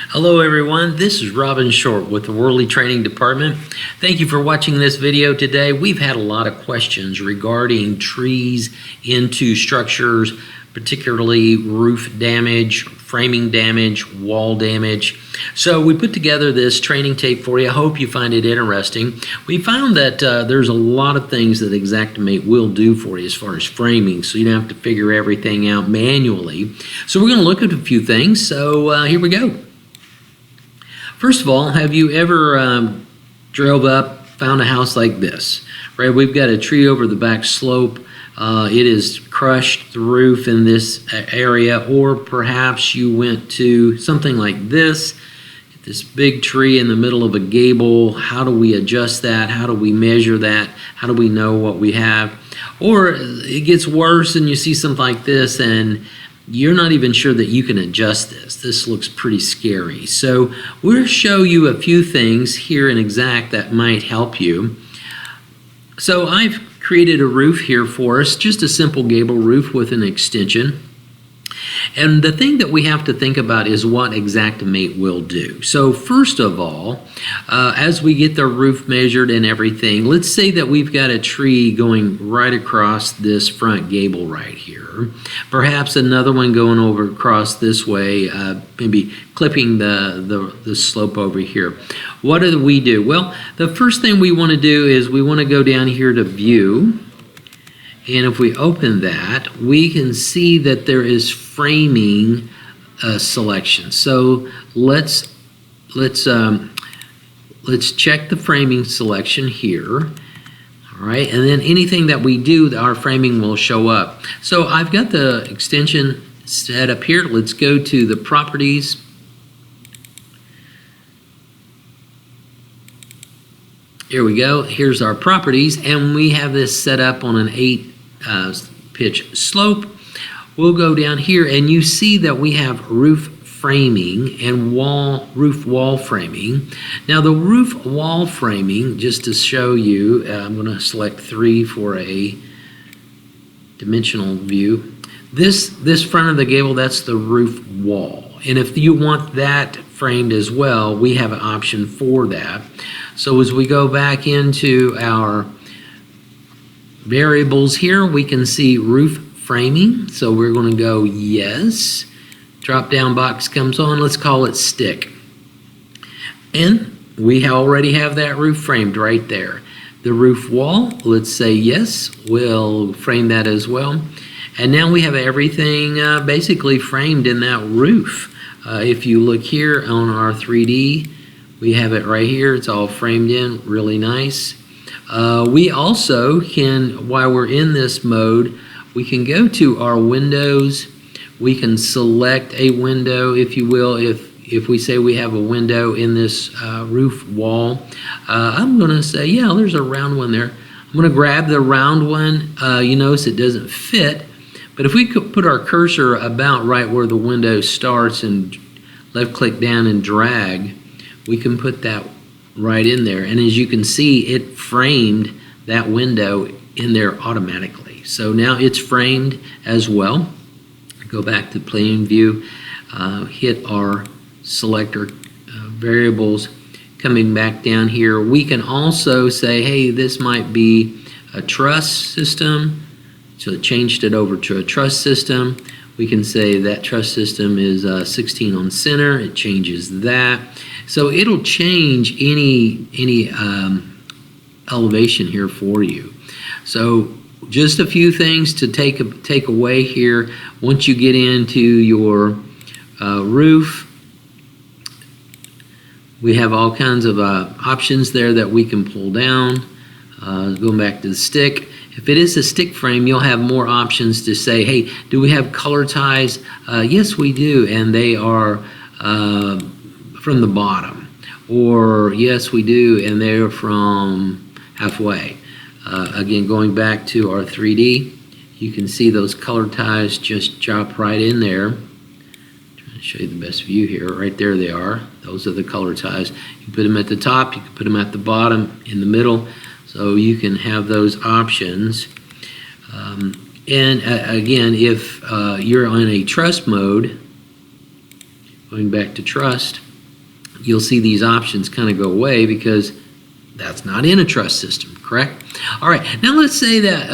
Hello everyone, this is Robin Short with the Worley Training Department. Thank you for watching this video today. We've had a lot of questions regarding trees into structures, particularly roof damage, framing damage, wall damage. So we put together this training tape for you. I hope you find it interesting. We found that there's a lot of things that Xactimate will do for you as far as framing, so you don't have to figure everything out manually. So we're going to look at a few things, so here we go. First of all, have you ever drove up, found a house like this? Right, we've got a tree over the back slope. It has crushed the roof in this area, or perhaps you went to something like this big tree in the middle of a gable. How do we adjust that? How do we measure that? How do we know what we have? Or it gets worse and you see something like this and you're not even sure that you can adjust this. This looks pretty scary. So we'll show you a few things here in Xact that might help you. So I've created a roof here for us, just a simple gable roof with an extension. And the thing that we have to think about is what Xactimate will do. So first of all, as we get the roof measured and everything, let's say that we've got a tree going right across this front gable right here. Perhaps another one going over across this way, maybe clipping the slope over here. What do we do? Well, the first thing we want to do is we want to go down here to View. And if we open that, we can see that there is framing selection. So let's check the framing selection here. All right, and then anything that we do, our framing will show up. So I've got the extension set up here. Let's go to the properties. Here we go. Here's our properties, and we have this set up on an 8 pitch slope. We'll go down here and you see that we have roof framing and roof wall framing. Now the roof wall framing, just to show you, I'm going to select 3 for a dimensional view. This front of the gable, that's the roof wall. And if you want that framed as well, we have an option for that. So as we go back into our variables here, we can see roof framing. So we're going to go yes. Drop down box comes on. Let's call it stick. And we already have that roof framed right there. The roof wall, let's say yes. We'll frame that as well. And now we have everything basically framed in that roof. If you look here on our 3D, we have it right here. It's all framed in, really nice. We also can, while we're in this mode, we can go to our windows. We can select a window, if you will, if we say we have a window in this roof wall. I'm going to say, yeah, there's a round one there. I'm going to grab the round one. You notice it doesn't fit, but if we could put our cursor about right where the window starts and left click down and drag, we can put that right in there, and as you can see, it framed that window in there automatically. So now it's framed as well. Go back to plan view, hit our selector variables, coming back down here. We can also say, hey, this might be a truss system, so it changed it over to a truss system. We can say that truss system is 16 on center. It changes that. So it'll change any elevation here for you. So just a few things to take away here. Once you get into your roof, we have all kinds of options there that we can pull down. Going back to the stick. If it is a stick frame, you'll have more options to say, hey, do we have color ties? Yes, we do, and they are from the bottom. Or yes, we do, and they're from halfway. Again, going back to our 3D, you can see those color ties just drop right in there. Trying to show you the best view here. Right there they are. Those are the color ties. You can put them at the top, you can put them at the bottom, in the middle. So you can have those options. And again, if you're on a truss mode, going back to trust, you'll see these options kind of go away because that's not in a truss system, correct? All right, now let's say that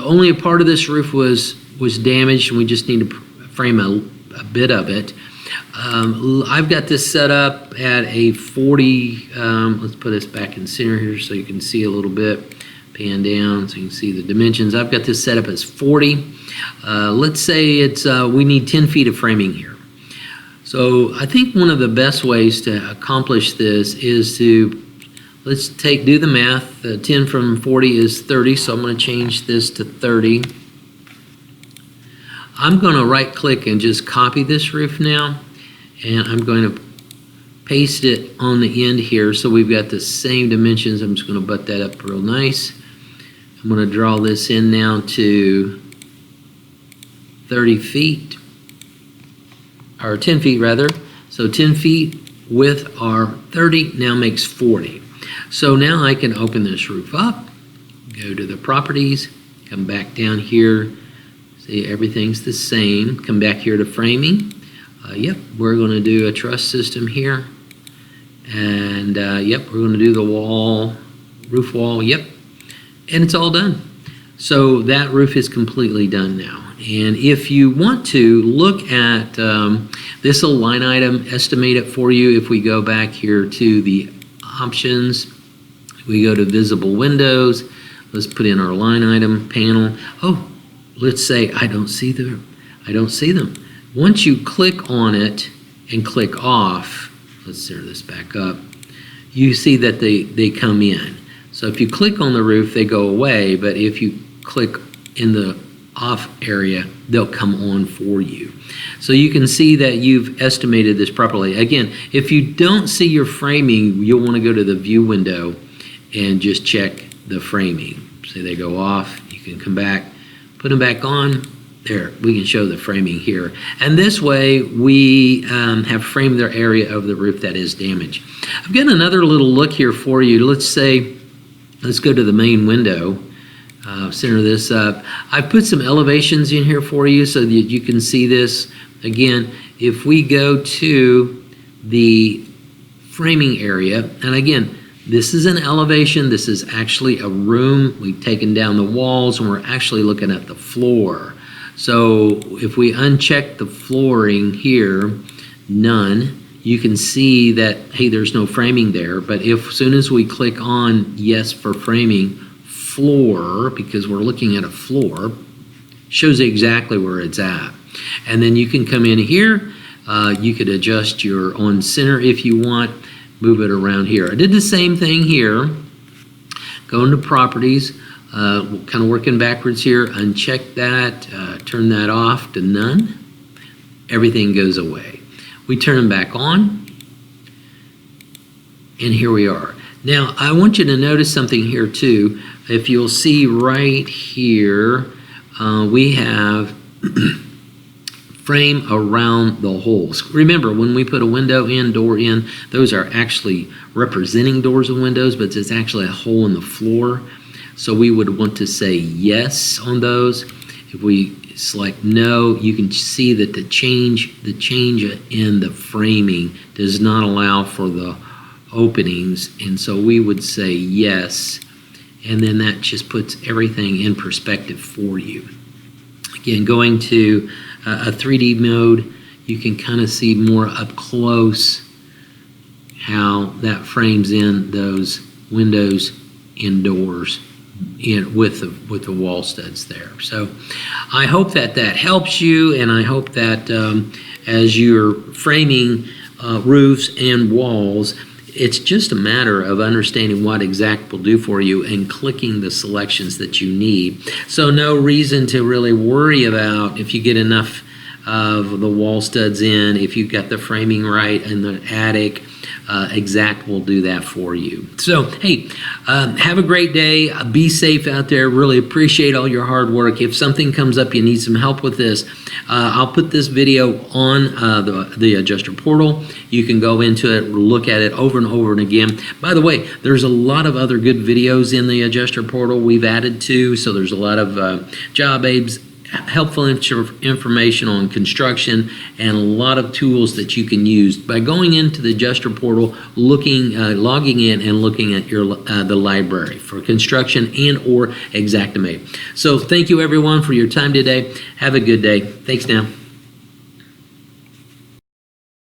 only a part of this roof was damaged and we just need to frame a bit of it. I've got this set up at a 40, let's put us back in center here so you can see a little bit, pan down so you can see the dimensions. I've got this set up as 40. Let's say it's we need 10 feet of framing here. So I think one of the best ways to accomplish this is to, let's do the math. 10 from 40 is 30, so I'm going to change this to 30. I'm going to right click and just copy this roof now, and I'm going to paste it on the end here so we've got the same dimensions. I'm just going to butt that up real nice. I'm going to draw this in now to 30 feet, or 10 feet rather. So 10 feet with our 30 now makes 40. So now I can open this roof up, go to the properties, come back down here, see everything's the same, come back here to framing. Yep, we're going to do a truss system here. And yep, we're going to do the wall, roof wall, yep. And it's all done. So that roof is completely done now. And if you want to look at, this will line item estimate it for you. If we go back here to the options, we go to visible windows, let's put in our line item panel. Oh, let's say I don't see them. Once you click on it and click off, let's center this back up, you see that they come in. So if you click on the roof, they go away, but if you click in the off area, they'll come on for you. So you can see that you've estimated this properly. Again, if you don't see your framing, you'll want to go to the view window and just check the framing. Say they go off, you can come back, put them back on. There, we can show the framing here. And this way, we have framed the area of the roof that is damaged. I've got another little look here for you. Let's go to the main window. Center this up. I've put some elevations in here for you so that you can see this. Again, if we go to the framing area, and again, this is an elevation. This is actually a room. We've taken down the walls and we're actually looking at the floor. So if we uncheck the flooring here, none, you can see that, hey, there's no framing there. But as soon as we click on yes for framing, floor, because we're looking at a floor, shows exactly where it's at. And then you can come in here, you could adjust your on center if you want, move it around here. I did the same thing here. Go into properties, kind of working backwards here, uncheck that, turn that off to none. Everything goes away. We turn them back on, and here we are. Now, I want you to notice something here too. If you'll see right here, we have frame around the holes. Remember, when we put a window in, door in, those are actually representing doors and windows, but it's actually a hole in the floor. So we would want to say yes on those. If we select no, you can see that the change in the framing does not allow for the openings, and so we would say yes, and then that just puts everything in perspective for you. Again, going to a 3D mode, you can kind of see more up close how that frames in those windows indoors with the wall studs there. So I hope that helps you, and I hope that as you're framing roofs and walls, it's just a matter of understanding what Exact will do for you and clicking the selections that you need. So no reason to really worry about if you get enough of the wall studs in, if you've got the framing right in the attic. Exact will do that for you. So, hey, have a great day. Be safe out there. Really appreciate all your hard work. If something comes up, you need some help with this, I'll put this video on the adjuster portal. You can go into it, look at it over and over and again. By the way, there's a lot of other good videos in the adjuster portal we've added to, so there's a lot of job aids helpful information on construction and a lot of tools that you can use by going into the adjuster portal, logging in and looking at the library for construction and or Xactimate. So thank you everyone for your time today. Have a good day. Thanks now.